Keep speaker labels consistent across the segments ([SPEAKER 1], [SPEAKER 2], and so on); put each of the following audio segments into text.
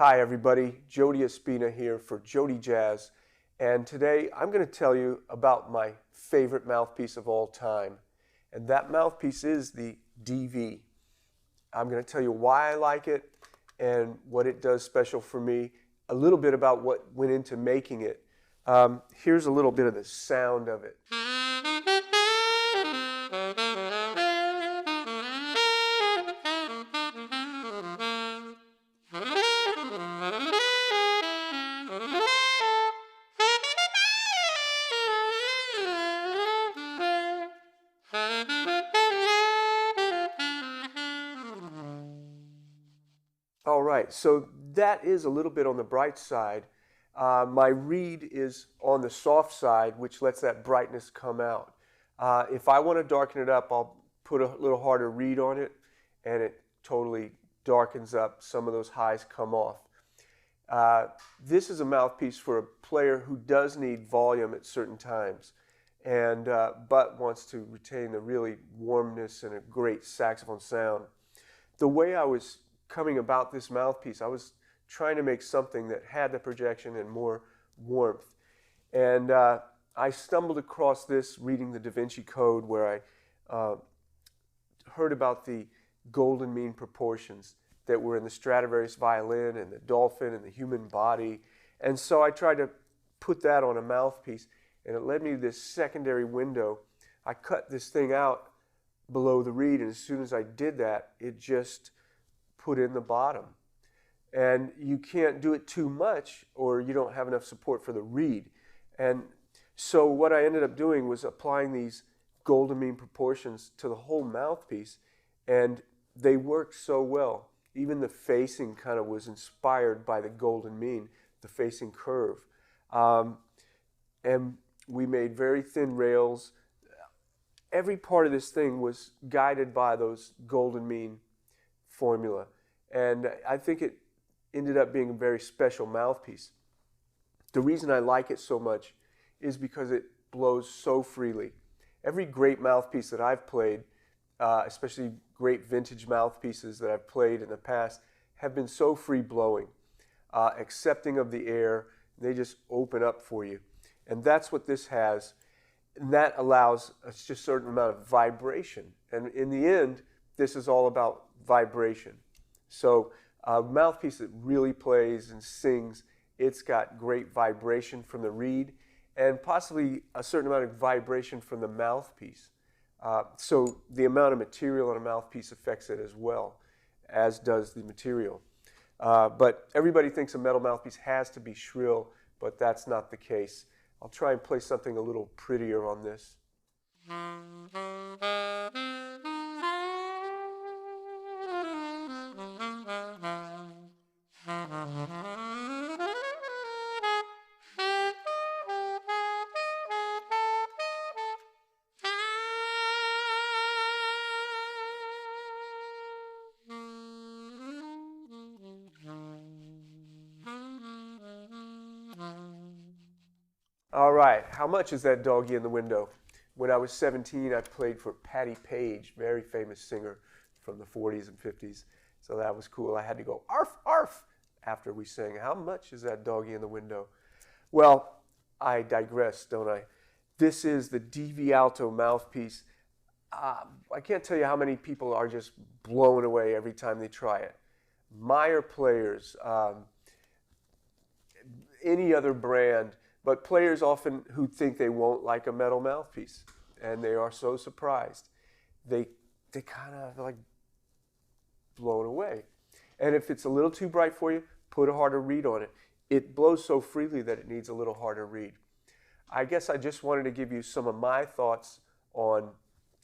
[SPEAKER 1] Hi everybody, Jody Espina here for JodyJazz, and today I'm going to tell you about my favorite mouthpiece of all time, and that mouthpiece is the DV. I'm going to tell you why I like it and what it does special for me, a little bit about what went into making it. Here's a little bit of the sound of it. All right, so that is a little bit on the bright side. My reed is on the soft side, which lets that brightness come out. If I want to darken it up, I'll put a little harder reed on it, and it totally darkens up. Some of those highs come off. This is a mouthpiece for a player who does need volume at certain times, and but wants to retain the really warmness and a great saxophone sound. The way I was coming about this mouthpiece, I was trying to make something that had the projection and more warmth. And I stumbled across this reading the Da Vinci Code, where I heard about the golden mean proportions that were in the Stradivarius violin and the dolphin and the human body. And so I tried to put that on a mouthpiece, and it led me to this secondary window. I cut this thing out below the reed, and as soon as I did that, it just put in the bottom. And you can't do it too much or you don't have enough support for the reed. And so what I ended up doing was applying these golden mean proportions to the whole mouthpiece, and they worked so well. Even the facing kind of was inspired by the golden mean, the facing curve. And we made very thin rails. Every part of this thing was guided by those golden mean formula, and I think it ended up being a very special mouthpiece. The reason I like it so much is because it blows so freely. Every great mouthpiece that I've played, especially great vintage mouthpieces that I've played in the past, have been so free blowing, accepting of the air. They just open up for you, and that's what this has, and that allows just a certain amount of vibration. And in the end, this is all about vibration. So a mouthpiece that really plays and sings, it's got great vibration from the reed and possibly a certain amount of vibration from the mouthpiece. So the amount of material in a mouthpiece affects it as well, as does the material. But everybody thinks a metal mouthpiece has to be shrill, but that's not the case. I'll try and play something a little prettier on this. All right, how much is that doggy in the window? When I was 17, I played for Patti Page, very famous singer from the 40s and 50s. So that was cool. I had to go, arf, arf, after we sang. How much is that doggy in the window? Well, I digress, don't I? This is the DV Alto mouthpiece. I can't tell you how many people are just blown away every time they try it. Meyer players, any other brand, but players often who think they won't like a metal mouthpiece, and they are so surprised. They kind of like blown away. And if it's a little too bright for you, put a harder reed on it. It blows so freely that it needs a little harder reed. I guess I just wanted to give you some of my thoughts on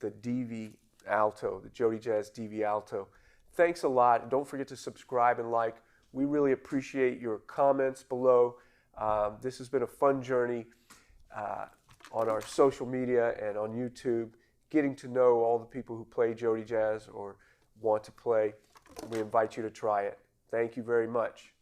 [SPEAKER 1] the DV Alto, the JodyJazz DV Alto. Thanks a lot. Don't forget to subscribe and like. We really appreciate your comments below. This has been a fun journey on our social media and on YouTube, getting to know all the people who play JodyJazz or want to play. We invite you to try it. Thank you very much.